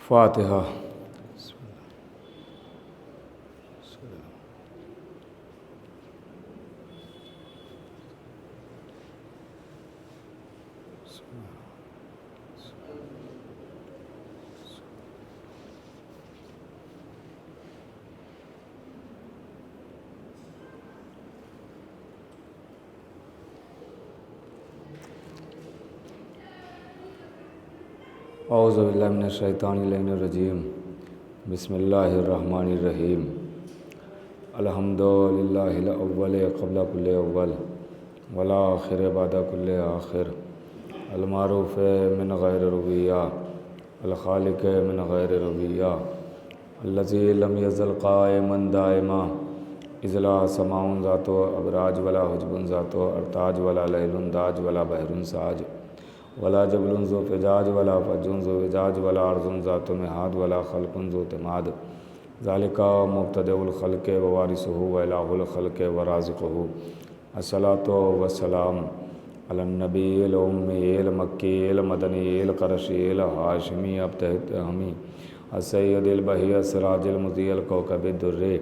فاتحہ۔ اعوذ باللہ من الشیطان الرجیم، بسم اللہ الرحمن الرحیم۔ الحمد للہ الاول قبل کل اول والآخر بعد کل آخر، المعروف من غیر رویہ، الخالق من غیر رویہ، الذی لم یزل قائما دائما، اذ لا سماع ذات ابراج ولا حجب ذات ارتاج ولا لیل داج ولا بحر ساج ولا جبل ذو فجاج ولا فج ذو وجاج ولا ارض ذات مہاد ولا خلق ذو تماد، ذالک مبتدئ الخلق ووارثہ والہ الخلق ورازقہ۔ الصلاۃ والسلام علی النبی الأمی المکی المدنی القرشی الہاشمی ابتہمی السید البہی السراج المضیء الکوکب الدری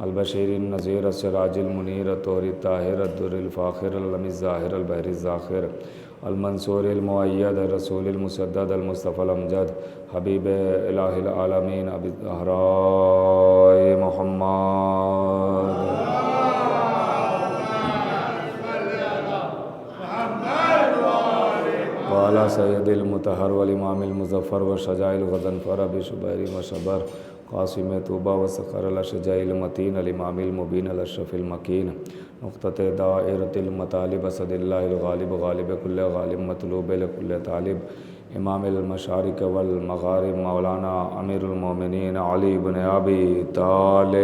البشیر النذیر السراج المنیر الطہر الطاہر الدر الفاخر العلم الظاہر البحر الزاخر المنصور المؤید الرسول المسدد المصطفى الامجد حبیب الہ العالمین ابی الزہراء محمد وعلی سید المطہر والامام المظفر وشجاع الغضنفر بشبیر وشبر قاسم طوبہ وسخر الاشجاع المتین الامام المبین الاشرف المکین نقطۃ دائرۃ المطالب اسد اللہ الغالب غالب کل غالب مطلوب لکل طالب، امام المشارق والمغارب مولانا امیر المومنین علی بن ابی طالب۔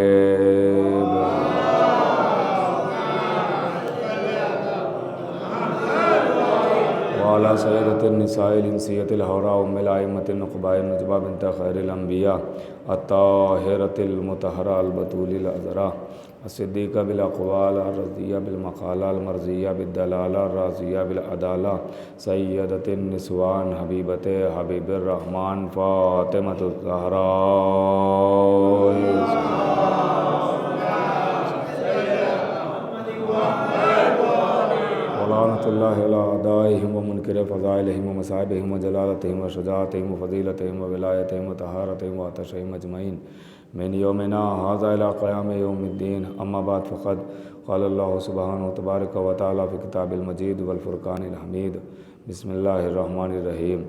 وعلی سیدۃ النساء الانسیۃ الحوراء ام الائمۃ النقباء النجبہ بنت خیر الانبیاء الطاہرۃ المطہرہ البتول العذراء الصدیقہ بالاقوال الرضیہ بالمقالہ المرضیہ بالدلالہ الراضیہ بالعدالہ سیدۃ النسوان حبیبۃ حبیب الرحمن فاطمۃ الزہراء۔ ولعنۃ اللہ علی اعدائہم ومنکر فضائلہم ومصائبہم وجلالتہم وشجاعتہم وفضیلتہم وولایتہم وطہارتہم وعطشہم اجمعین من یومنا ھذا الی قیام یوم الدین، اما بعد فقد قال اللہ سبحانہ تبارک و تعالی فی کتاب المجید والفرقان الحمید۔ بسم اللہ الرحمن الرحیم۔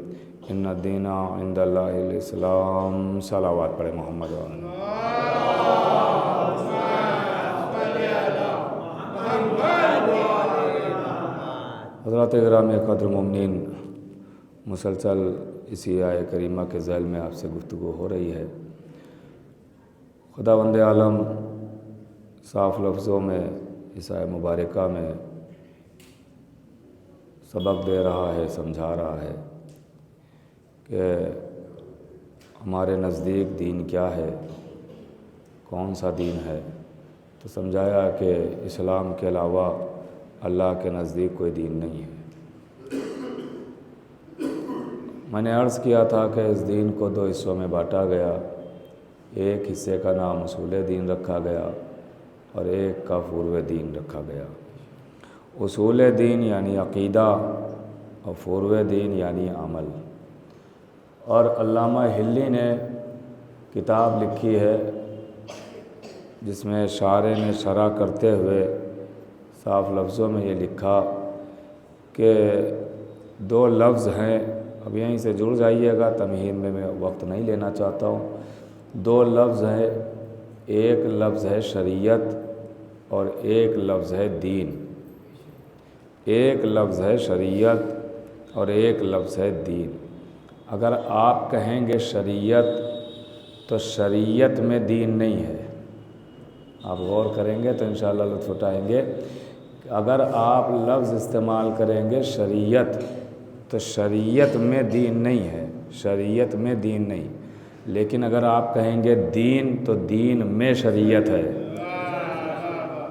ان الدین عند اللہ الاسلام۔ صلوات پڑھیں محمد وعلی۔ حضرات گرامی قدر مومنین، مسلسل اسی آیہ کریمہ کے ذیل میں آپ سے گفتگو ہو رہی ہے۔ خداوند عالم صاف لفظوں میں اس آیہ مبارکہ میں سبق دے رہا ہے، سمجھا رہا ہے کہ ہمارے نزدیک دین کیا ہے، کون سا دین ہے۔ تو سمجھایا کہ اسلام کے علاوہ اللہ کے نزدیک کوئی دین نہیں ہے۔ میں نے عرض کیا تھا کہ اس دین کو دو حصوں میں بانٹا گیا، ایک حصے کا نام اصول دین رکھا گیا اور ایک کا فروع دین رکھا گیا۔ اصول دین یعنی عقیدہ اور فروع دین یعنی عمل۔ اور علامہ حلی نے کتاب لکھی ہے جس میں شارح نے شرح کرتے ہوئے صاف لفظوں میں یہ لکھا کہ دو لفظ ہیں، اب یہیں سے جڑ جائیے گا، تمہید میں وقت نہیں لینا چاہتا ہوں۔ دو لفظ ہیں، ایک لفظ ہے شریعت اور ایک لفظ ہے دین۔ ایک لفظ ہے شریعت اور ایک لفظ ہے دین۔ اگر آپ کہیں گے شریعت تو شریعت میں دین نہیں ہے۔ آپ غور کریں گے تو انشاءاللہ لطف اٹھائیں گے۔ اگر آپ لفظ استعمال کریں گے شریعت تو شریعت میں دین نہیں ہے، شریعت میں دین نہیں۔ لیکن اگر آپ کہیں گے دین تو دین میں شریعت ہے۔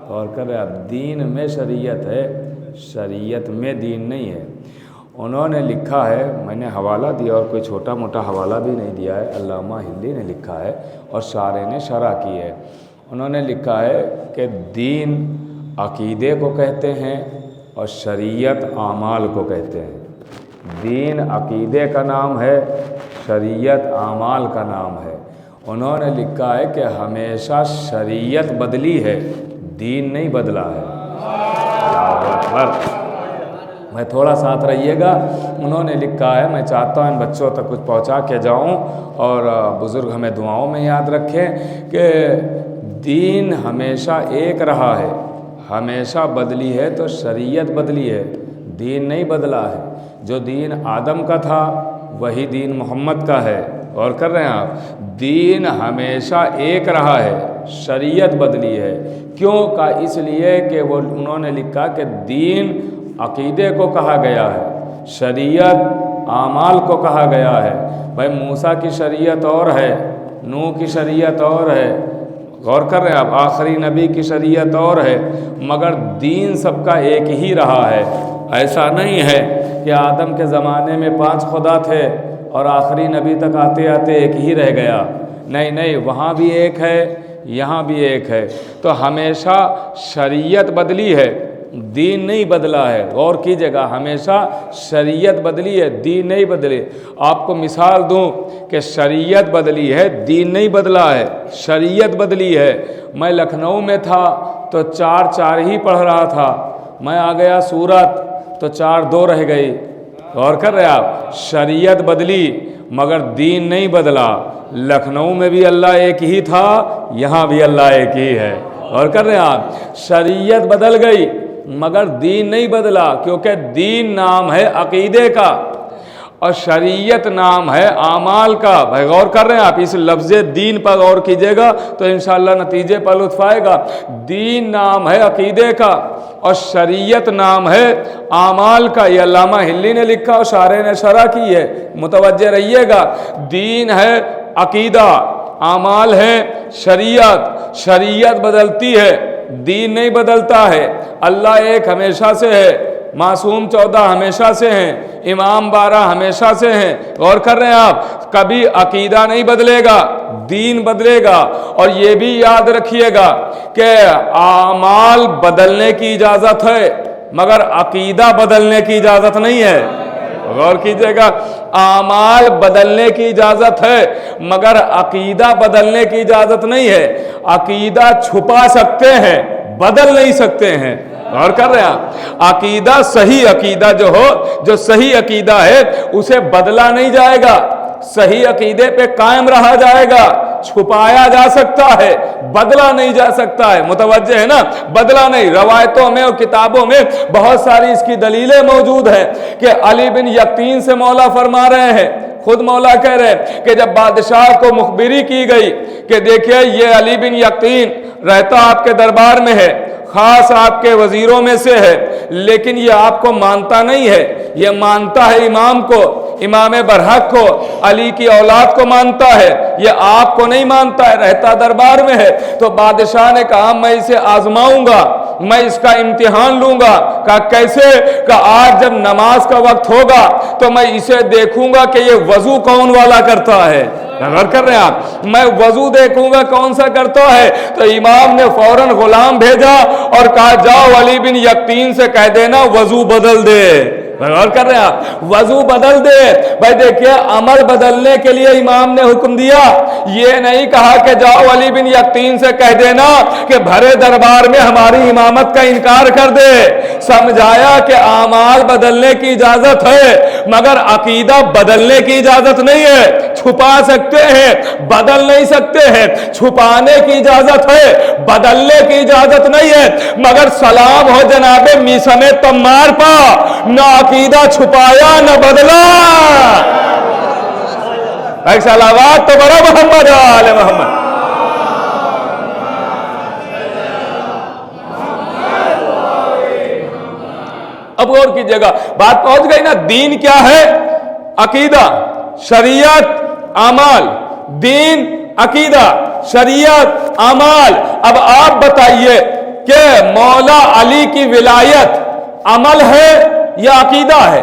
اور کر رہے آپ، دین میں شریعت ہے، شریعت میں دین نہیں ہے۔ انہوں نے لکھا ہے، میں نے حوالہ دیا اور کوئی چھوٹا موٹا حوالہ بھی نہیں دیا ہے، علامہ ہلی نے لکھا ہے اور شارح نے شرح کی ہے۔ انہوں نے لکھا ہے کہ دین عقیدے کو کہتے ہیں اور شریعت اعمال کو کہتے ہیں۔ دین عقیدے کا نام ہے، شریعت اعمال کا نام ہے۔ انہوں نے لکھا ہے کہ ہمیشہ شریعت بدلی ہے، دین نہیں بدلا ہے۔ اللہ اکبر۔ میں تھوڑا ساتھ رہیے گا۔ انہوں نے لکھا ہے، میں چاہتا ہوں ان بچوں تک کچھ پہنچا کے جاؤں اور بزرگ ہمیں دعاؤں میں یاد رکھیں کہ دین ہمیشہ ایک رہا ہے، ہمیشہ بدلی ہے تو شریعت بدلی ہے، دین نہیں بدلا ہے۔ جو دین آدم کا تھا وہی دین محمد کا ہے۔ غور کر رہے ہیں آپ؟ دین ہمیشہ ایک رہا ہے، شریعت بدلی ہے۔ کیوں کا؟ اس لیے کہ وہ انہوں نے لکھا کہ دین عقیدے کو کہا گیا ہے، شریعت اعمال کو کہا گیا ہے۔ بھائی موسیٰ کی شریعت اور ہے، نوح کی شریعت اور ہے، غور کر رہے ہیں آپ، آخری نبی کی شریعت اور ہے، مگر دین سب کا ایک ہی رہا ہے۔ ایسا نہیں ہے کہ آدم کے زمانے میں 5 خدا تھے اور آخری نبی تک آتے آتے ایک ہی رہ گیا۔ نہیں، وہاں بھی ایک ہے، یہاں بھی ایک ہے۔ تو ہمیشہ شریعت بدلی ہے، دین نہیں بدلا ہے۔ غور کیجیے گا، ہمیشہ شریعت بدلی ہے، دین نہیں بدلے۔ آپ کو مثال دوں کہ شریعت بدلی ہے، دین نہیں بدلا ہے، شریعت بدلی ہے۔ میں لکھنؤ میں تھا تو 4 ہی پڑھ رہا تھا، میں آ گیا سورت تو 4 2 رہ گئی۔ غور کر رہے آپ؟ شریعت بدلی مگر دین نہیں بدلا۔ لکھنؤ میں بھی اللہ ایک ہی تھا، یہاں بھی اللہ ایک ہی ہے۔ غور کر رہے ہیں آپ؟ شریعت بدل گئی مگر دین نہیں بدلا، کیونکہ دین نام ہے عقیدے کا اور شریعت نام ہے اعمال کا۔ بھائی غور کر رہے ہیں آپ؟ اس لفظ دین پر غور کیجئے گا تو انشاءاللہ نتیجے پر لطف آئے گا۔ دین نام ہے عقیدے کا اور شریعت نام ہے اعمال کا۔ یہ علامہ ہلی نے لکھا اور شارح نے شرح کی ہے، متوجہ رہیے گا۔ دین ہے عقیدہ، اعمال ہے شریعت۔ شریعت بدلتی ہے، دین نہیں بدلتا ہے۔ اللہ ایک ہمیشہ سے ہے، معصوم 14 ہمیشہ سے ہیں، امام 12 ہمیشہ سے ہیں۔ غور کر رہے ہیں آپ؟ کبھی عقیدہ نہیں بدلے گا، دین بدلے گا۔ اور یہ بھی یاد رکھیے گا کہ اعمال بدلنے کی اجازت ہے مگر عقیدہ بدلنے کی اجازت نہیں ہے۔ غور کیجئے گا، اعمال بدلنے کی اجازت ہے مگر عقیدہ بدلنے کی اجازت نہیں ہے۔ عقیدہ چھپا سکتے ہیں، بدل نہیں سکتے ہیں۔ غور کر رہے ہیں آپ؟ عقیدہ، صحیح عقیدہ جو ہو، جو صحیح عقیدہ ہے اسے بدلا نہیں جائے گا، صحیح عقیدے پہ قائم رہا جائے گا۔ چھپایا جا سکتا ہے، بدلا نہیں جا سکتا ہے۔ متوجہ ہے نا؟ بدلا نہیں۔ روایتوں میں اور کتابوں میں بہت ساری اس کی دلیلیں موجود ہیں کہ علی بن یقطین سے مولا فرما رہے ہیں، خود مولا کہہ رہے ہیں کہ جب بادشاہ کو مخبری کی گئی کہ دیکھیں یہ علی بن یقطین رہتا آپ کے دربار میں ہے، خاص آپ کے وزیروں میں سے ہے، لیکن یہ آپ کو مانتا نہیں ہے، یہ مانتا ہے امام کو، امام برحق کو، علی کی اولاد کو مانتا ہے، یہ آپ کو نہیں مانتا ہے، رہتا دربار میں ہے۔ تو بادشاہ نے کہا میں اسے آزماؤں گا، میں اس کا امتحان لوں گا۔ کہا کیسے؟ کہا آج جب نماز کا وقت ہوگا تو میں اسے دیکھوں گا کہ یہ وضو کون والا کرتا ہے۔ غور کر رہے ہیں آپ؟ میں وضو دیکھوں گا کون سا کرتا ہے۔ تو امام نے فوراً غلام بھیجا اور کہا جاؤ علی بن یقطین سے کہہ دینا وضو بدل دے۔ غور کر رہے ہیں آپ؟ وضو بدل دے۔ بھائی دیکھیے، عمل بدلنے کے لیے امام نے حکم دیا، یہ نہیں کہا کہ جاؤ علی بن یقطین سے کہہ دینا کہ بھرے دربار میں ہماری امامت کا انکار کر دے۔ سمجھایا کہ اعمال بدلنے کی اجازت ہے مگر عقیدہ بدلنے کی اجازت نہیں ہے۔ چھپا سکتے ہیں، بدل نہیں سکتے ہیں۔ چھپانے کی اجازت ہے، بدلنے کی اجازت نہیں ہے۔ مگر سلام ہو جناب میثم تمار پا، نہ عقیدہ چھپایا نہ بدلا۔ ایک صلوات تو بڑا محمد آل محمد۔ اب غور کیجئے گا، بات پہنچ گئی نا؟ دین کیا ہے؟ عقیدہ، شریعت، اعمال۔ دین، عقیدہ، شریعت، اعمال۔ اب آپ بتائیے کہ مولا علی کی ولایت عمل ہے یا عقیدہ ہے؟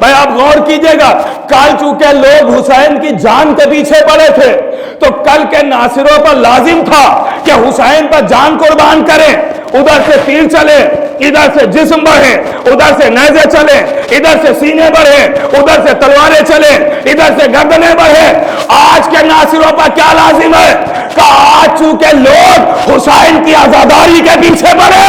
بھائی آپ غور کیجئے گا، کل چونکہ لوگ حسین کی جان کے پیچھے پڑے تھے تو کل کے ناصروں پر لازم تھا کہ حسین پر جان قربان کریں. ادھر سے تیر چلے، ادھر سے جسم بڑھے، ادھر سے نیزے چلے، ادھر سے سینے بڑھے، ادھر سے تلواریں چلے، ادھر سے گردنیں بڑھے. آج کے ناصروں پر کیا لازم ہے کہ آج چونکہ لوگ حسین کی عزاداری کے پیچھے پڑے.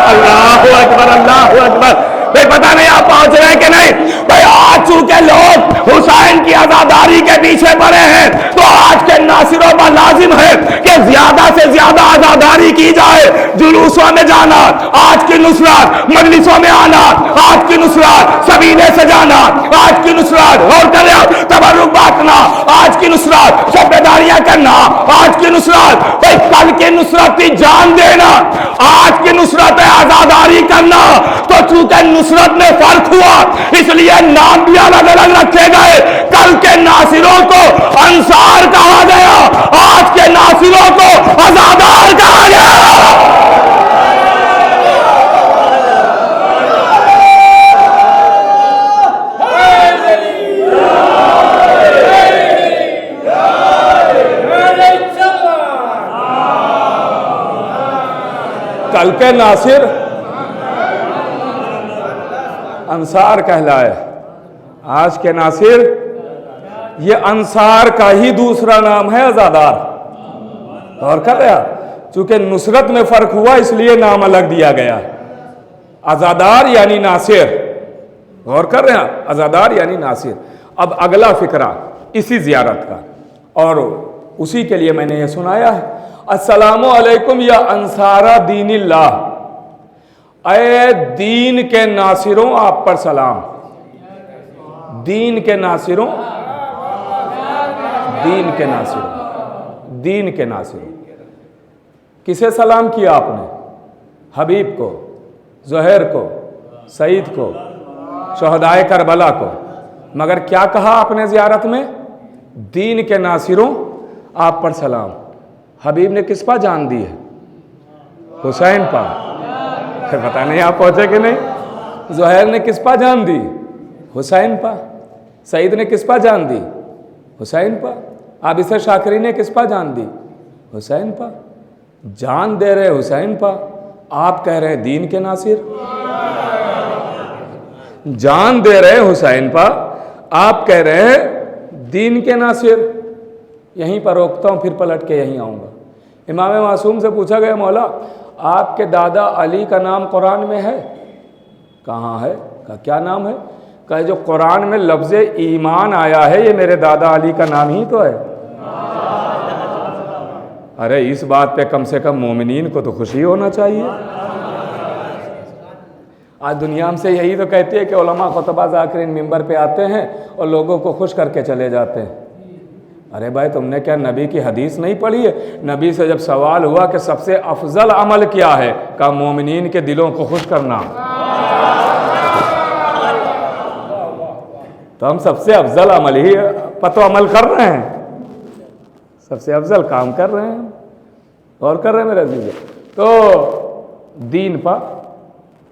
اللہ اکبر، اللہ اکبر. بھائی پتہ نہیں آپ پہنچ رہے کہ نہیں. بھائی آج چونکہ لوگ حسین کی عزاداری کے پیچھے پڑے ہیں تو آج کے ناصروں پر لازم ہے کہ زیادہ سے زیادہ عزاداری کی جائے. جلوسوں میں جانا آج کی نصرت، مجلسوں میں آنا آج کی نصرت، سبیلے سے جانا آج کی نصرت، غور کریں، تبرک بانٹنا آج کی نصرت، شبیداریاں کرنا آج کی نصرت. بھائی کل کی نصرت کی جان دینا، آج کی نصرت ہے عزاداری کرنا. تو چونکہ نصرت میں فرق ہوا اس لیے نام بھی الگ الگ رکھے گئے. کل کے ناصروں کو انصار کہا گیا، آج کے ناصروں کو عزادار کہا گیا. کل کے ناصر انصار کہلائے، آج کے ناصر یہ انصار کا ہی دوسرا نام ہے عزادار. اور کر رہا چونکہ نصرت میں فرق ہوا اس لیے نام الگ دیا گیا، عزادار یعنی ناصر. غور کر رہے ہیں، عزادار یعنی ناصر. اب اگلا فقرہ اسی زیارت کا اور اسی کے لیے میں نے یہ سنایا ہے. السلام علیکم یا انصارہ دین اللہ، اے دین کے ناصروں آپ پر سلام. دین کے ناصروں، دین کے ناصروں، دین کے ناصروں. کسے سلام کیا آپ نے؟ حبیب کو، زہیر کو، سعید کو، شہدائے کربلا کو. مگر کیا کہا آپ نے زیارت میں؟ دین کے ناصروں آپ پر سلام. حبیب نے کس پا جان دی ہے؟ حسین پا. پتہ نہیں آپ پہنچے کہ نہیں. زہیر نے کس پا جان دی؟ حسین پا. سعید نے کس پا جان دی؟ حسین پا. عابثہ شاکری نے کس پا جان دی؟ حسین پا. جان دے رہے حسین پا، آپ کہہ رہے دین کے ناصر. جان دے رہے حسین پا، آپ کہہ رہے دین کے ناصر. یہیں پر روکتا ہوں، پھر پلٹ کے یہیں آؤں گا. امام معصوم سے پوچھا گیا مولا آپ کے دادا علی کا نام قرآن میں ہے؟ کہاں ہے؟ کہا کیا نام ہے؟ کہا جو قرآن میں لفظ ایمان آیا ہے یہ میرے دادا علی کا نام ہی تو ہے. ارے اس بات پہ کم سے کم مومنین کو تو خوشی ہونا چاہیے. آج دنیا ہم سے یہی تو کہتی ہے کہ علماء خطبہ ذاکرین ممبر پہ آتے ہیں اور لوگوں کو خوش کر کے چلے جاتے ہیں. ارے بھائی تم نے کیا نبی کی حدیث نہیں پڑھی ہے؟ نبی سے جب سوال ہوا کہ سب سے افضل عمل کیا ہے، کہا مومنین کے دلوں کو خوش کرنا. تو ہم سب سے افضل عمل ہی پتو عمل کر رہے ہیں، سب سے افضل کام کر رہے ہیں اور کر رہے ہیں میرے عزیز. تو دین پر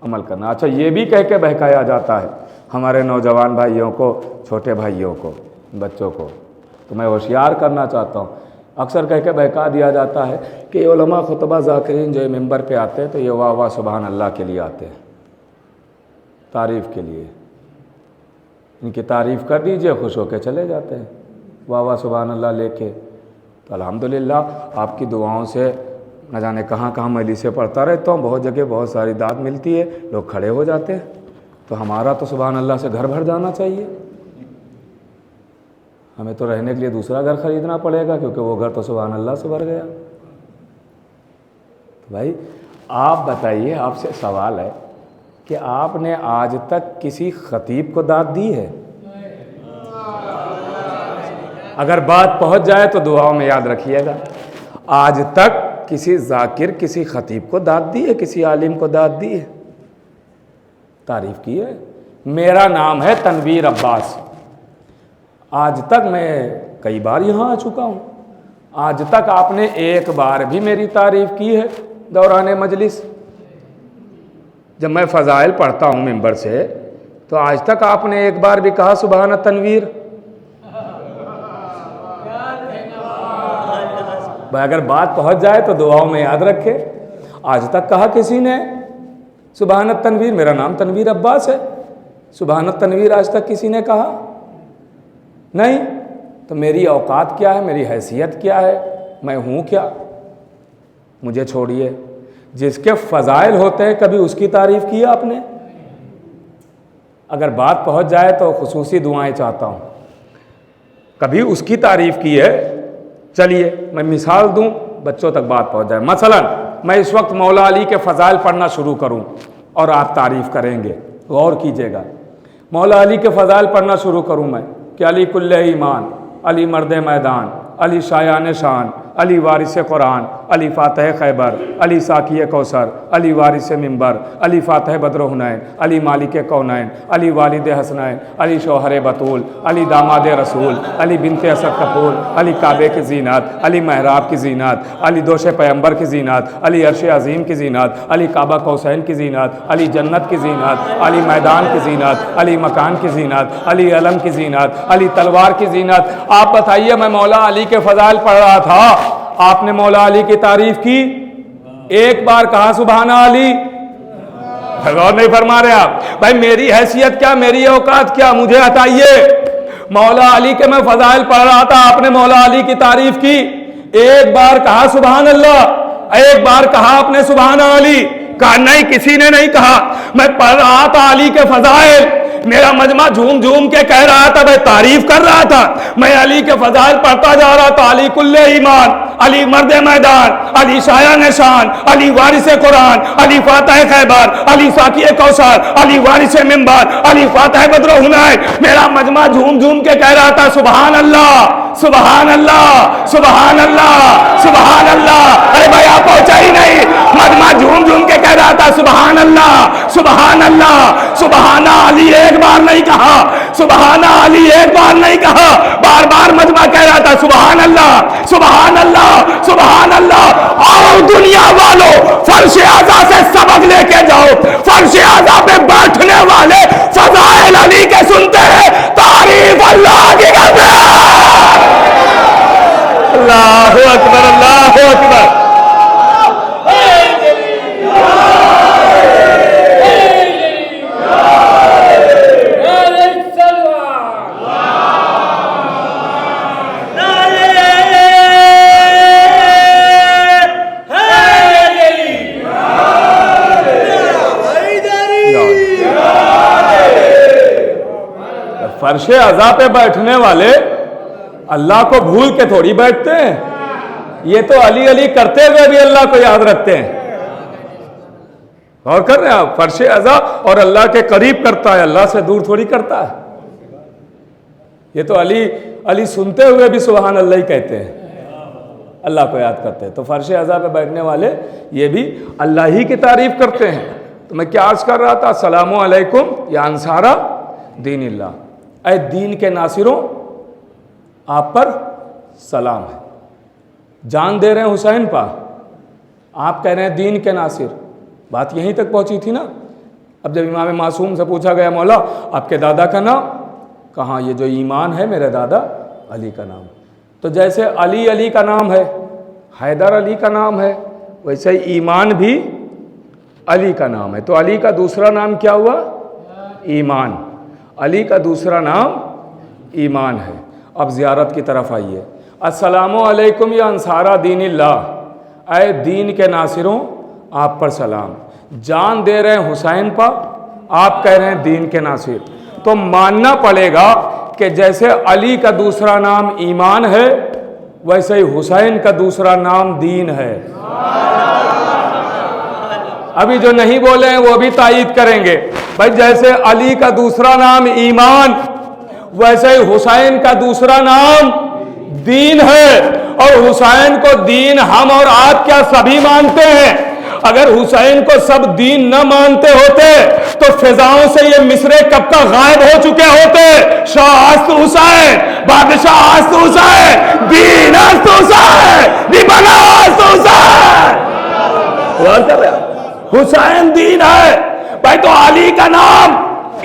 عمل کرنا. اچھا یہ بھی کہہ کے بہکایا جاتا ہے ہمارے نوجوان بھائیوں کو، چھوٹے بھائیوں کو، بچوں کو. تو میں ہوشیار کرنا چاہتا ہوں، اکثر کہہ کے بہکا دیا جاتا ہے کہ علماء خطبہ ذاکرین جو ممبر پہ آتے ہیں تو یہ واہ واہ سبحان اللہ کے لیے آتے ہیں، تعریف کے لیے. ان کی تعریف کر دیجئے، خوش ہو کے چلے جاتے ہیں واہ واہ سبحان اللہ لے کے. تو الحمدللہ آپ کی دعاؤں سے نہ جانے کہاں کہاں مجلسیں پڑھتا رہتا ہوں، بہت جگہ بہت ساری داد ملتی ہے، لوگ کھڑے ہو جاتے ہیں. تو ہمارا تو سبحان اللہ سے گھر بھر جانا چاہیے. ہمیں تو رہنے کے لیے دوسرا گھر خریدنا پڑے گا کیونکہ وہ گھر تو سبحان اللہ سے بھر گیا. تو بھائی آپ بتائیے، آپ سے سوال ہے کہ آپ نے آج تک کسی خطیب کو داد دی ہے؟ اگر بات پہنچ جائے تو دعاؤں میں یاد رکھیے گا. آج تک کسی ذاکر کسی خطیب کو داد دی ہے؟ کسی عالم کو داد دی ہے؟ تعریف کی ہے؟ میرا نام ہے تنویر عباس. آج تک میں کئی بار یہاں آ چکا ہوں، آج تک آپ نے ایک بار بھی میری تعریف کی ہے دوران مجلس؟ جب میں فضائل پڑھتا ہوں ممبر سے تو تو آج تک آپ نے ایک بار بھی کہا سبحان تنویر؟ بھائی اگر بات پہنچ جائے تو دعاؤں میں یاد رکھے، آج تک کہا کسی نے سبحان تنویر؟ میرا نام تنویر عباس ہے، سبحان تنویر آج تک کسی نے کہا نہیں؟ تو میری اوقات کیا ہے، میری حیثیت کیا ہے، میں ہوں کیا؟ مجھے چھوڑیے، جس کے فضائل ہوتے ہیں کبھی اس کی تعریف کی آپ نے؟ اگر بات پہنچ جائے تو خصوصی دعائیں چاہتا ہوں، کبھی اس کی تعریف کی ہے؟ چلیے میں مثال دوں، بچوں تک بات پہنچ جائے۔ مثلا میں اس وقت مولا علی کے فضائل پڑھنا شروع کروں اور آپ تعریف کریں گے، غور کیجئے گا۔ مولا علی کے فضائل پڑھنا شروع کروں میں کہ علی کل ایمان، علی مرد میدان، علی شایان شان، علی وارث قرآن، علی فاتح خیبر، علی ساقی کوثر، علی وارث منبر، علی فاتح بدر حنین، علی مالک کونین، علی والد حسنین، علی شوہر بطول، علی داماد رسول، علی بنت اسد کپور، علی کعبے کی زینت، علی محراب کی زینت، علی دوش پیمبر کی زینت، علی عرش عظیم کی زینت، علی کعبہ قوسین کی زینت، علی جنت کی زینت، علی میدان کی زینت، علی مکان کی زینت، علی علم کی زینت، علی تلوار کی زینت۔ آپ بتائیے، میں مولا علی کے فضائل پڑھ رہا تھا، آپ نے مولا علی کی تعریف کی؟ ایک بار کہا سبحان علی؟ غور نہیں فرما رہے آپ؟ بھائی میری حیثیت کیا، میری اوقات کیا، مجھے بتائیے۔ مولا علی کے میں فضائل پڑھ رہا تھا، آپ نے مولا علی کی تعریف کی؟ ایک بار کہا سبحان اللہ؟ ایک بار کہا آپ نے سبحان علی؟ کہا نہیں، کسی نے نہیں کہا۔ میں پڑھ رہا تھا علی کے فضائل، میرا مجمع جھوم جھوم کے کہہ رہا تھا، میں تعریف کر رہا تھا، میں علی کے فضائل پڑھتا جا رہا تھا۔ علی کل ایمان، علی مرد میدان، علی شایان شان، علی وارث قرآن، علی فاتح خیبر، علی ساقی کوثر، علی وارث منبر، علی فاتح بدر حنین۔ میرا مجمع جھوم جھوم کے کہہ رہا تھا سبحان اللہ، سبحان اللہ، سبحان اللہ، سبحان اللہ۔ ارے بھائی آپ پہنچا ہی نہیں، مجمع جھوم جھوم کے کہہ رہا تھا سبحان اللہ، سبحان اللہ، سبحان علی۔ ایک بار نہیں کہا سبحان علی، ایک بار نہیں کہا، بار بار مجمع کہہ رہا تھا سبحان اللہ، سبحان اللہ، سبحان اللہ۔ آؤ دنیا والوں، فرش اعضا سے سبق لے کے جاؤ، فرش اعضا پہ بیٹھنے والے فضائل علی کے سنتے ہیں، تعریف اللہ کی کرتے ہیں۔ اللہ اکبر، اللہ اکبر۔ فرش عزا پہ بیٹھنے والے اللہ کو بھول کے تھوڑی بیٹھتے ہیں، یہ تو علی علی کرتے ہوئے بھی اللہ کو یاد رکھتے ہیں۔ غور کر رہے ہیں آپ؟ فرش عزا اور اللہ کے قریب کرتا ہے، اللہ سے دور تھوڑی کرتا ہے۔ یہ تو علی سنتے ہوئے بھی سبحان اللہ ہی کہتے ہیں، اللہ کو یاد کرتے ہیں۔ تو فرش عزا پہ بیٹھنے والے یہ بھی اللہ ہی کی تعریف کرتے ہیں۔ تو میں کیا عرض کر رہا تھا؟ السلام علیکم یا انصارہ دین اللہ، اے دین کے ناصروں آپ پر سلام ہے۔ جان دے رہے ہیں حسین پا، آپ کہہ رہے ہیں دین کے ناصر۔ بات یہیں تک پہنچی تھی نا۔ اب جب امام معصوم سے پوچھا گیا مولا آپ کے دادا کا نام، کہاں یہ جو ایمان ہے میرے دادا علی کا نام۔ تو جیسے علی علی کا نام ہے، حیدر علی کا نام ہے، ویسے ایمان بھی علی کا نام ہے۔ تو علی کا دوسرا نام کیا ہوا؟ ایمان۔ علی کا دوسرا نام ایمان ہے۔ اب زیارت کی طرف آئیے۔ السلام علیکم یا انصارہ دین اللہ، اے دین کے ناصروں آپ پر سلام۔ جان دے رہے ہیں حسین پا، آپ کہہ رہے ہیں دین کے ناصر۔ تو ماننا پڑے گا کہ جیسے علی کا دوسرا نام ایمان ہے، ویسے ہی حسین کا دوسرا نام دین ہے۔ ابھی جو نہیں بولے ہیں وہ بھی تائید کریں گے۔ بھائی جیسے علی کا دوسرا نام ایمان، ویسے ہی حسین کا دوسرا نام دین ہے۔ اور حسین کو دین ہم اور آپ کیا سبھی مانتے ہیں۔ اگر حسین کو سب دین نہ مانتے ہوتے تو فضاؤں سے یہ مصرے کب کا غائب ہو چکے ہوتے۔ شاہ است حسین، بادشاہ است حسین، دین است حسین، دیبنا است حسین۔ حسین دین ہے۔ بھائی تو علی کا نام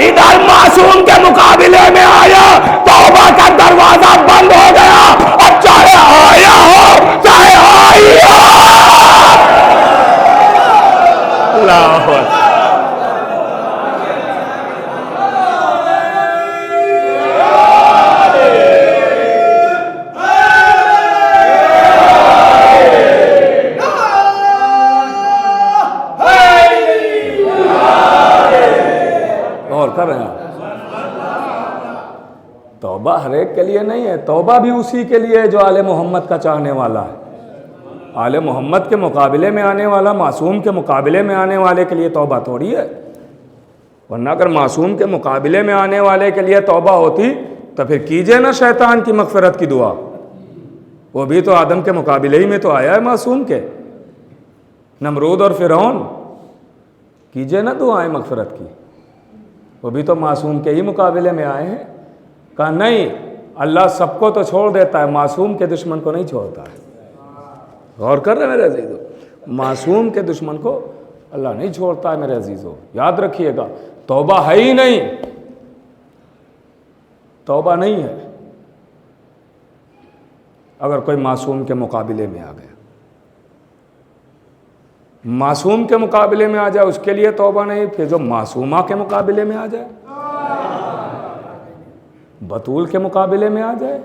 ادھر معصوم کے مقابلے میں آیا، توبہ کا دروازہ بند ہو گیا، اور چاہے آیا ہو چاہے آئی ہو۔ اللہ اکبر۔ کر رہے ہیں توبہ ہر ایک کے لیے نہیں ہے، توبہ بھی اسی کے لیے ہے جو آل محمد کا چاہنے والا ہے۔ آل محمد کے مقابلے میں آنے والا، معصوم کے مقابلے میں آنے والے کے لیے توبہ تھوڑی ہے، ورنہ اگر معصوم کے مقابلے میں آنے والے کے لیے توبہ ہوتی تو پھر کیجئے نا شیطان کی مغفرت کی دعا، وہ بھی تو آدم کے مقابلے ہی میں تو آیا ہے معصوم کے، نمرود اور فرعون، کیجئے نا دعائیں مغفرت کی، وہ بھی تو معصوم کے ہی مقابلے میں آئے ہیں۔ کہا نہیں، اللہ سب کو تو چھوڑ دیتا ہے، معصوم کے دشمن کو نہیں چھوڑتا ہے۔ غور کر رہے ہیں میرے عزیزو، معصوم کے دشمن کو اللہ نہیں چھوڑتا ہے میرے عزیزو، یاد رکھیے گا۔ توبہ ہے ہی نہیں، توبہ نہیں ہے اگر کوئی معصوم کے مقابلے میں آ گیا۔ معصوم کے مقابلے میں آ جائے اس کے لیے توبہ نہیں، پھر جو معصومہ کے مقابلے میں آ جائے، بطول کے مقابلے میں آ جائے،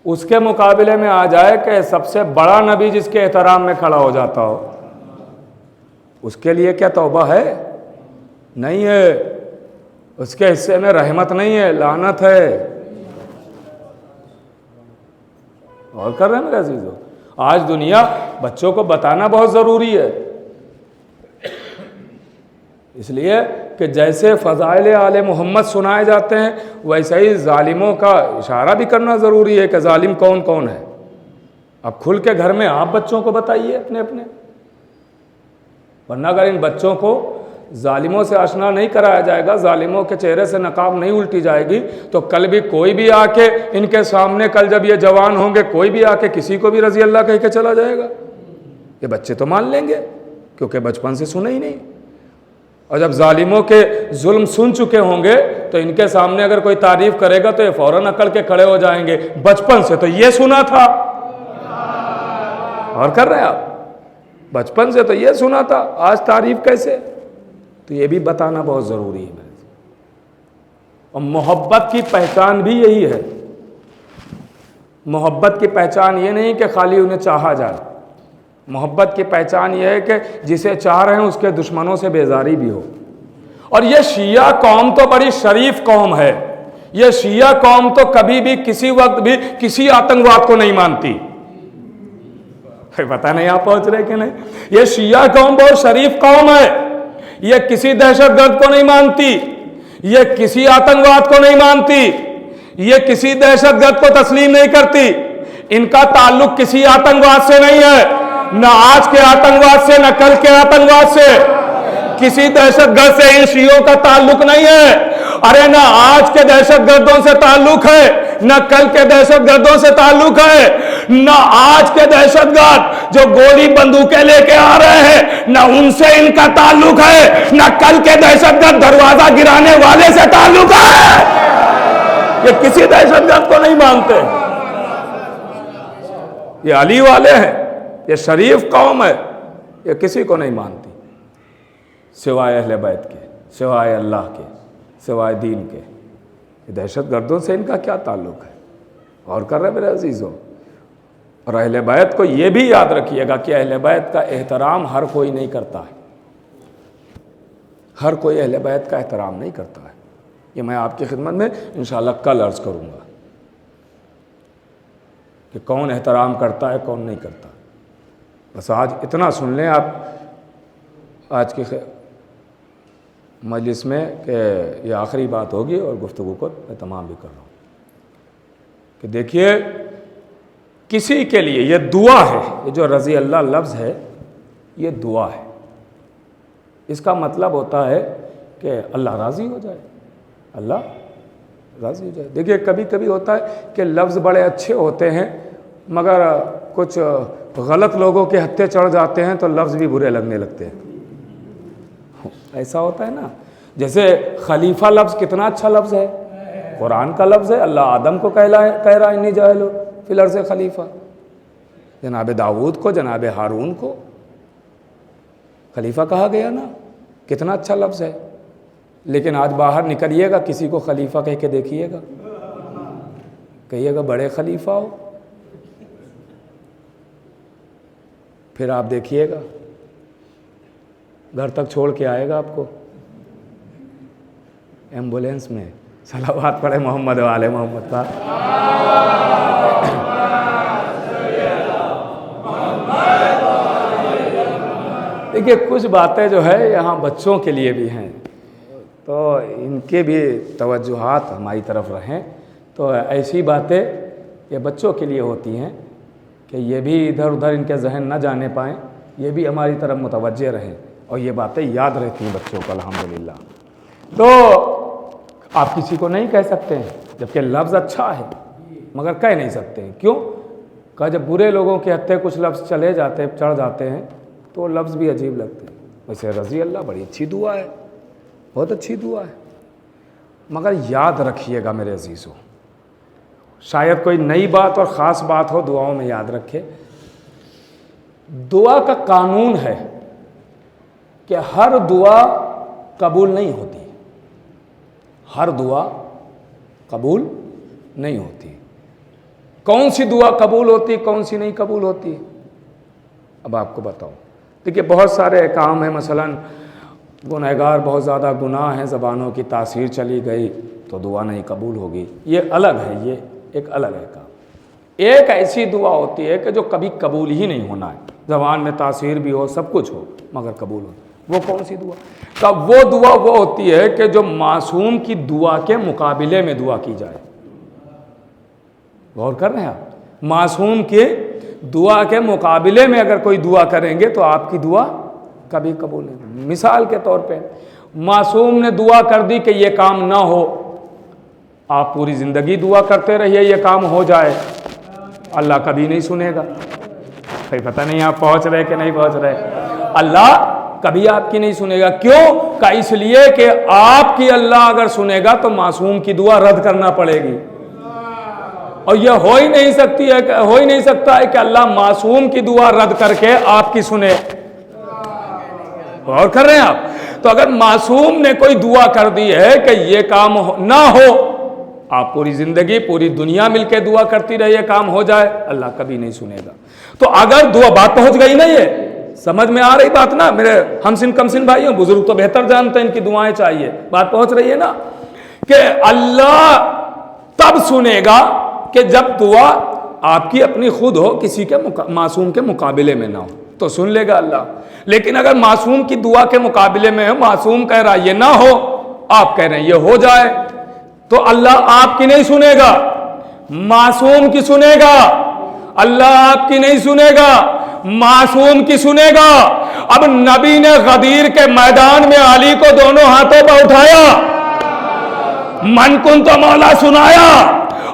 اس کے مقابلے میں آ جائے کہ سب سے بڑا نبی جس کے احترام میں کھڑا ہو جاتا ہو، اس کے لیے کیا توبہ ہے؟ نہیں ہے، اس کے حصے میں رحمت نہیں ہے، لعنت ہے۔ اور کر رہے ہیں میرے عزیزو، آج دنیا بچوں کو بتانا بہت ضروری ہے، اس لیے کہ جیسے فضائل آل محمد سنائے جاتے ہیں ویسے ہی ظالموں کا اشارہ بھی کرنا ضروری ہے کہ ظالم کون کون ہے۔ اب کھل کے گھر میں آپ بچوں کو بتائیے اپنے اپنے، ورنہ اگر ان بچوں کو ظالموں سے آشنا نہیں کرایا جائے گا، ظالموں کے چہرے سے نقاب نہیں الٹی جائے گی، تو کل بھی کوئی بھی آ کے ان کے سامنے، کل جب یہ جوان ہوں گے، کوئی بھی آ کے کسی کو بھی رضی اللہ کہہ کے چلا جائے گا، یہ بچے تو مان لیں گے کیونکہ بچپن سے سنے ہی نہیں۔ اور جب ظالموں کے ظلم سن چکے ہوں گے تو ان کے سامنے اگر کوئی تعریف کرے گا تو یہ فوراً اکڑ کے کھڑے ہو جائیں گے، بچپن سے تو یہ سنا تھا۔ اور کر رہے ہیں آپ، بچپن سے تو یہ سنا تھا، آج تعریف کیسے؟ تو یہ بھی بتانا بہت ضروری ہے۔ اور محبت کی پہچان بھی یہی ہے، محبت کی پہچان یہ نہیں کہ خالی انہیں چاہا جائے، محبت کی پہچان یہ ہے کہ جسے چاہ رہے ہیں اس کے دشمنوں سے بیزاری بھی ہو۔ اور یہ شیعہ قوم تو بڑی شریف قوم ہے، یہ شیعہ قوم تو کبھی بھی کسی وقت بھی کسی آتنکواد کو نہیں مانتی۔ پتہ نہیں آپ پہنچ رہے کہ نہیں؟ یہ شیعہ قوم بہت شریف قوم ہے، یہ کسی دہشت گرد کو نہیں مانتی، یہ کسی آتنکواد کو نہیں مانتی، یہ کسی دہشت گرد کو تسلیم نہیں کرتی، ان کا تعلق کسی آتنکواد سے نہیں ہے، نہ آج کے آتنکواد سے نہ کل کے آتنکواد سے، کسی دہشت گرد سے ان شیعوں کا تعلق نہیں ہے۔ ارے نہ آج کے دہشت گردوں سے تعلق ہے، نہ کل کے دہشت گردوں سے تعلق ہے، نہ آج کے دہشت گرد جو گولی بندوقیں لے کے آ رہے ہیں نہ ان سے ان کا تعلق ہے، نہ کل کے دہشت گرد دروازہ گرانے والے سے تعلق ہے۔ یہ کسی دہشت گرد کو نہیں مانتے، یہ علی والے ہیں، یہ شریف قوم ہے، یہ کسی کو نہیں مانتی سوائے اہل بیت کے، سوائے اللہ کے، سوائے دین کے۔ یہ دہشت گردوں سے ان کا کیا تعلق ہے؟ اور کر رہے میرے عزیزوں، اور اہل بیت کو یہ بھی یاد رکھیے گا کہ اہل بیت کا احترام ہر کوئی نہیں کرتا ہے، ہر کوئی اہل بیت کا احترام نہیں کرتا ہے۔ یہ میں آپ کی خدمت میں انشاءاللہ کل عرض کروں گا کہ کون احترام کرتا ہے کون نہیں کرتا۔ بس آج اتنا سن لیں آپ آج کی مجلس میں کہ یہ آخری بات ہوگی اور گفتگو کو میں تمام بھی کر رہا ہوں کہ دیکھیے کسی کے لیے یہ دعا ہے، یہ جو رضی اللہ لفظ ہے یہ دعا ہے، اس کا مطلب ہوتا ہے کہ اللہ راضی ہو جائے، اللہ راضی ہو جائے۔ دیکھیے کبھی کبھی ہوتا ہے کہ لفظ بڑے اچھے ہوتے ہیں مگر کچھ غلط لوگوں کے ہتھے چڑھ جاتے ہیں تو لفظ بھی برے لگنے لگتے ہیں، ایسا ہوتا ہے نا۔ جیسے خلیفہ لفظ کتنا اچھا لفظ ہے، قرآن کا لفظ ہے. اللہ آدم کو کہہ رہا ہے انی جاعل فی الارض خلیفہ، جناب داؤد کو، جناب ہارون کو خلیفہ کہا گیا نا، کتنا اچھا لفظ ہے. لیکن آج باہر نکلیے گا، کسی کو خلیفہ کہہ کے دیکھیے گا، کہیے گا بڑے خلیفہ ہو، پھر آپ دیکھیے گا گھر تک چھوڑ کے آئے گا آپ کو ایمبولینس میں. صلوات پڑھے محمد والے محمد پر. دیکھیے کچھ باتیں جو ہے یہاں بچوں کے لیے بھی ہیں، تو ان کے بھی توجہات ہماری طرف رہیں. تو ایسی باتیں یہ بچوں کے لیے ہوتی ہیں کہ یہ بھی ادھر ادھر ان کے ذہن نہ جانے پائیں، یہ بھی ہماری طرف متوجہ رہیں اور یہ باتیں یاد رہتی ہیں بچوں کو الحمدللہ. تو آپ کسی کو نہیں کہہ سکتے ہیں، جبکہ لفظ اچھا ہے مگر کہہ نہیں سکتے ہیں. کیوں؟ کہ جب برے لوگوں کے ہتھے کچھ لفظ چڑھ جاتے ہیں تو لفظ بھی عجیب لگتے ہیں. ویسے رضی اللہ بڑی اچھی دعا ہے، بہت اچھی دعا ہے، مگر یاد رکھیے گا میرے عزیزوں، شاید کوئی نئی بات اور خاص بات ہو دعاؤں میں یاد رکھے. دعا کا قانون ہے کہ ہر دعا قبول نہیں ہوتی، ہر دعا قبول نہیں ہوتی. کون سی دعا قبول ہوتی، کون سی نہیں قبول ہوتی، اب آپ کو بتاؤں. دیکھیے بہت سارے کام ہیں، مثلا گنہگار بہت زیادہ گناہ ہیں، زبانوں کی تاثیر چلی گئی تو دعا نہیں قبول ہوگی، یہ الگ ہے، یہ ایک الگ ہے کام. ایک ایسی دعا ہوتی ہے کہ جو کبھی قبول ہی نہیں ہونا ہے، زبان میں تاثیر بھی ہو، سب کچھ ہو مگر قبول ہو. وہ کون سی دعا؟ تو وہ دعا وہ ہوتی ہے کہ جو معصوم کی دعا کے مقابلے میں دعا کی جائے. غور کر رہے ہیں آپ؟ معصوم کے دعا کے مقابلے میں اگر کوئی دعا کریں گے تو آپ کی دعا کبھی قبول نہیں. مثال کے طور پہ معصوم نے دعا کر دی کہ یہ کام نہ ہو، آپ پوری زندگی دعا کرتے رہیے یہ کام ہو جائے، اللہ کبھی نہیں سنے گا. کوئی پتہ نہیں آپ پہنچ رہے کہ نہیں پہنچ رہے. اللہ کبھی آپ کی نہیں سنے گا. کیوں؟ کہ اس لیے کہ آپ کی اللہ اگر سنے گا تو معصوم کی دعا رد کرنا پڑے گی، اور یہ ہو ہی نہیں سکتا ہے کہ اللہ معصوم کی دعا رد کر کے آپ کی سنے. غور کر رہے ہیں آپ؟ تو اگر معصوم نے کوئی دعا کر دی ہے کہ یہ کام نہ ہو، آپ پوری زندگی پوری دنیا مل کے دعا کرتی رہے یہ کام ہو جائے، اللہ کبھی نہیں سنے گا. تو اگر دعا بات پہنچ گئی نا، یہ سمجھ میں آ رہی بات نا میرے ہم سن کم سن بھائیوں؟ بزرگ تو بہتر جانتے ہیں ان کی دعائیں چاہیے. بات پہنچ رہی ہے نا کہ اللہ تب سنے گا کہ جب دعا آپ کی اپنی خود ہو، کسی کے معصوم کے مقابلے میں نہ ہو تو سن لے گا اللہ. لیکن اگر معصوم کی دعا کے مقابلے میں معصوم کہہ رہا یہ نہ ہو، آپ کہہ رہے ہیں یہ ہو جائے، تو اللہ آپ کی نہیں سنے گا، معصوم کی سنے گا. اللہ آپ کی نہیں سنے گا، معصوم کی سنے گا. اب نبی نے غدیر کے میدان میں علی کو دونوں ہاتھوں پہ اٹھایا، من کن تو مولا سنایا،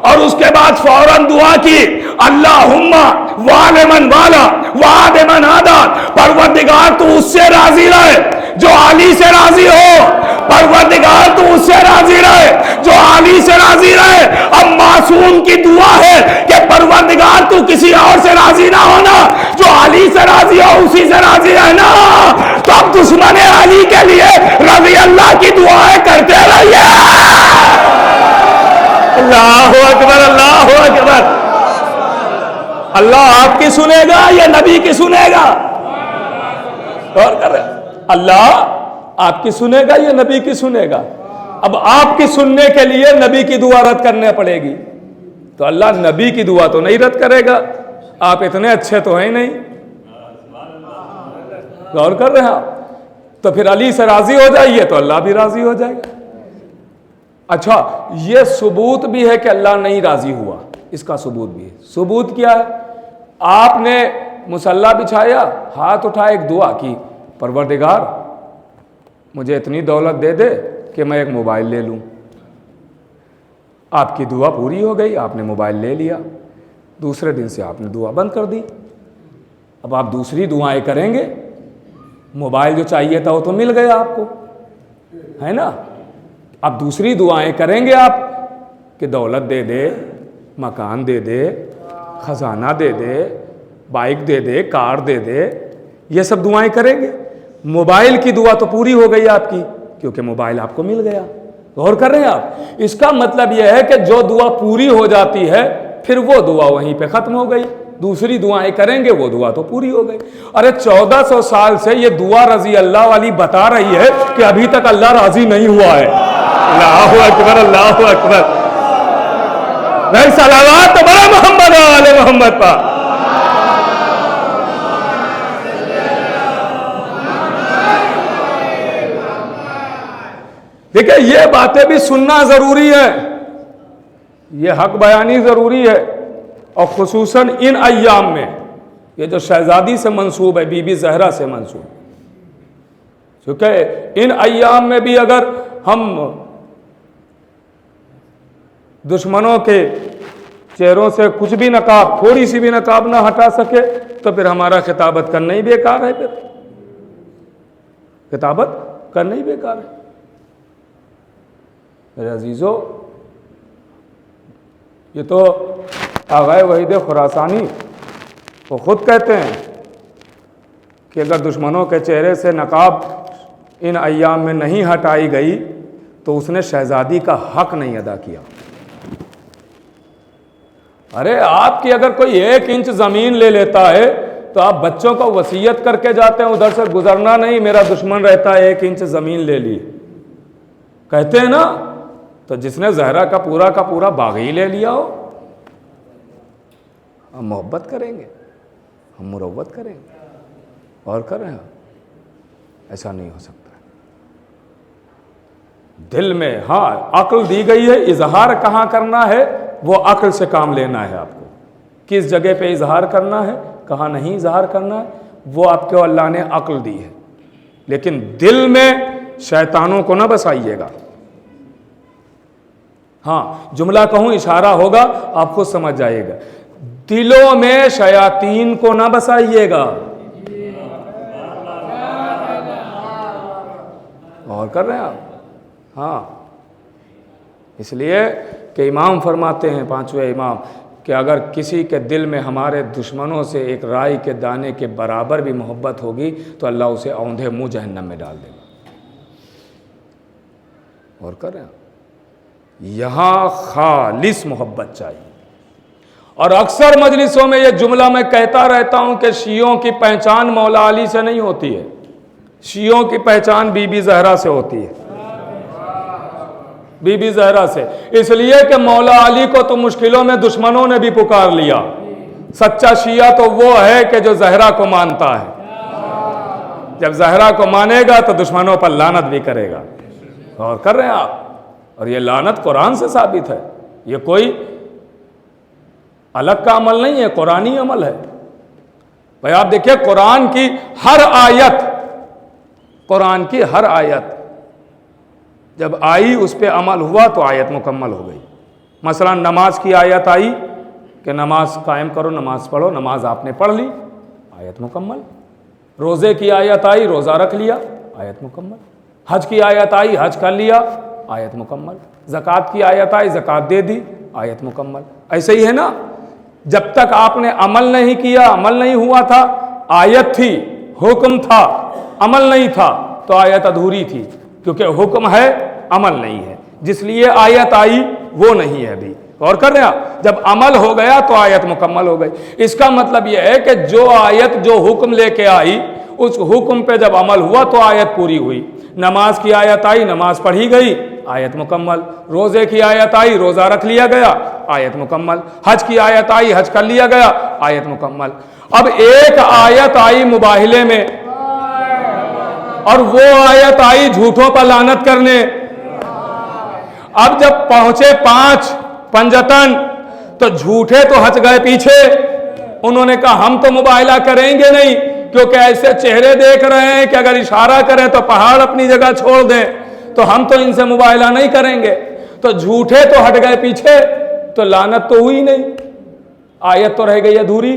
اور اس کے بعد فوراً دعا کی، اللہم وال من والا وعد من عادا. پروردگار تو اس سے راضی رہے جو علی سے راضی ہو، پروردگار تو اس سے راضی رہے جو علی سے راضی رہے. اب معصوم کی دعا ہے کہ پروردگار تو کسی اور سے راضی نہ ہونا، جو علی سے راضی ہو اسی سے راضی رہنا. تو اب دشمن علی کے لیے رضی اللہ کی دعائیں کرتے رہیے. اللہ اکبر، اللہ اکبر. اللہ آپ کی سنے گا یا نبی کی سنے گا؟ غور کر رہے ہیں؟ اللہ آپ کی سنے گا یا نبی کی سنے گا؟ اب آپ کی سننے کے لیے نبی کی دعا رد کرنے پڑے گی، تو اللہ نبی کی دعا تو نہیں رد کرے گا، آپ اتنے اچھے تو ہیں نہیں. غور کر رہے ہیں آپ؟ تو پھر علی سے راضی ہو جائیے تو اللہ بھی راضی ہو جائے گا. اچھا یہ ثبوت بھی ہے کہ اللہ نہیں راضی ہوا، اس کا ثبوت بھی ہے. ثبوت کیا ہے؟ آپ نے مصلی بچھایا، ہاتھ اٹھائے، ایک دعا کی، پروردگار مجھے اتنی دولت دے دے کہ میں ایک موبائل لے لوں. آپ کی دعا پوری ہو گئی، آپ نے موبائل لے لیا. دوسرے دن سے آپ نے دعا بند کر دی. اب آپ دوسری دعائیں کریں گے، موبائل جو چاہیے تھا وہ تو مل گیا آپ کو. ہے نا. اب دوسری دعائیں کریں گے آپ کہ دولت دے دے, مکان دے دے, خزانہ دے دے, بائک دے دے, کار دے دے, یہ سب دعائیں کریں گے. موبائل کی دعا تو پوری ہو گئی آپ کی, کیونکہ موبائل آپ کو مل گیا. غور کر رہے ہیں آپ؟ اس کا مطلب یہ ہے کہ جو دعا پوری ہو جاتی ہے پھر وہ دعا وہیں پہ ختم ہو گئی. دوسری دعائیں کریں گے وہ دعا تو پوری ہو گئی. ارے 1400 سال سے یہ دعا رضی اللہ والی بتا رہی ہے کہ ابھی تک اللہ راضی نہیں ہوا ہے. اللہ اکبر, اللہ اکبر. نہیں صلوات بڑا محمد والے محمد پا. دیکھیں یہ باتیں بھی سننا ضروری ہے, یہ حق بیانی ضروری ہے, اور خصوصاً ان ایام میں. یہ جو شہزادی سے منسوب ہے, بی بی زہرا سے منسوب, کیونکہ ان ایام میں بھی اگر ہم دشمنوں کے چہروں سے کچھ بھی نقاب, تھوڑی سی بھی نقاب نہ ہٹا سکے تو پھر ہمارا خطابت کرنا ہی بیکار ہے. پھر خطابت کرنا ہی بیکار ہے. میرے عزیزو, یہ تو آغائے وحید خراسانی وہ خود کہتے ہیں کہ اگر دشمنوں کے چہرے سے نقاب ان ایام میں نہیں ہٹائی گئی تو اس نے شہزادی کا حق نہیں ادا کیا. ارے آپ کی اگر کوئی 1 انچ زمین لے لیتا ہے تو آپ بچوں کو وصیت کر کے جاتے ہیں ادھر سے گزرنا نہیں, میرا دشمن رہتا ہے 1 انچ زمین لے لی, کہتے ہیں نا. تو جس نے زہرا کا پورا باغ ہی لے لیا ہو, ہم محبت کریں گے, ہم مروت کریں گے, اور کر رہے ہیں. ایسا نہیں ہو سکتا. دل میں ہاں عقل دی گئی ہے, اظہار کہاں کرنا ہے وہ عقل سے کام لینا ہے. آپ کو کس جگہ پہ اظہار کرنا ہے, کہاں نہیں اظہار کرنا ہے, وہ آپ کو اللہ نے عقل دی ہے. لیکن دل میں شیطانوں کو نہ بسائیے گا. ہاں جملہ کہوں اشارہ ہوگا آپ خود سمجھ جائے گا. دلوں میں شیاطین کو نہ بسائیے گا. اور کر رہے ہیں آپ؟ ہاں, اس لیے کہ امام فرماتے ہیں, 5ویں امام, کہ اگر کسی کے دل میں ہمارے دشمنوں سے ایک رائی کے دانے کے برابر بھی محبت ہوگی تو اللہ اسے اوندھے منہ جہنم میں ڈال دے گا. اور کر رہے ہیں؟ یہاں خالص محبت چاہیے. اور اکثر مجلسوں میں یہ جملہ میں کہتا رہتا ہوں کہ شیعوں کی پہچان مولا علی سے نہیں ہوتی ہے, شیعوں کی پہچان بی بی زہرا سے ہوتی ہے. بی بی زہرا سے, اس لیے کہ مولا علی کو تو مشکلوں میں دشمنوں نے بھی پکار لیا. سچا شیعہ تو وہ ہے کہ جو زہرا کو مانتا ہے. جب زہرا کو مانے گا تو دشمنوں پر لعنت بھی کرے گا. اور کر رہے ہیں آپ؟ اور یہ لعنت قرآن سے ثابت ہے, یہ کوئی الگ کا عمل نہیں ہے, قرآنی عمل ہے. بھائی آپ دیکھیں قرآن کی ہر آیت جب آئی اس پہ عمل ہوا تو آیت مکمل ہو گئی. مثلا نماز کی آیت آئی کہ نماز قائم کرو, نماز پڑھو, نماز آپ نے پڑھ لی, آیت مکمل. روزے کی آیت آئی, روزہ رکھ لیا, آیت مکمل. حج کی آیت آئی, حج کر لیا, آیت مکمل. زکوٰۃ کی آیت آئی, زکوٰۃ دے دی, آیت مکمل. ایسے ہی ہے نا, جب تک آپ نے عمل نہیں کیا, عمل نہیں ہوا تھا, آیت تھی, حکم تھا, عمل نہیں تھا تو آیت ادھوری تھی, کیونکہ حکم ہے عمل نہیں ہے, جس لیے آیت آئی وہ نہیں ہے ابھی. غور کر رہے ہیں آپ؟ جب عمل ہو گیا تو آیت مکمل ہو گئی. اس کا مطلب یہ ہے کہ جو آیت جو حکم لے کے آئی اس حکم پہ جب عمل ہوا تو آیت پوری ہوئی. نماز کی آیت آئی, نماز پڑھی گئی, آیت مکمل. روزے کی آیت آئی, روزہ رکھ لیا گیا, آیت مکمل. حج کی آیت آئی, حج کر لیا گیا, آیت مکمل. اب ایک آیت آئی مباہلے میں, اور وہ آیت آئی جھوٹوں پر لعنت کرنے. اب جب پہنچے 5 پنجتن تو جھوٹے تو ہٹ گئے پیچھے. انہوں نے کہا ہم تو مباہلہ کریں گے نہیں, کیونکہ ایسے چہرے دیکھ رہے ہیں کہ اگر اشارہ کریں تو پہاڑ اپنی جگہ چھوڑ دیں, تو ہم تو ان سے مباہلہ نہیں کریں گے. تو جھوٹے تو ہٹ گئے پیچھے, تو لعنت تو ہوئی نہیں, آیت تو رہ گئی ادھوری.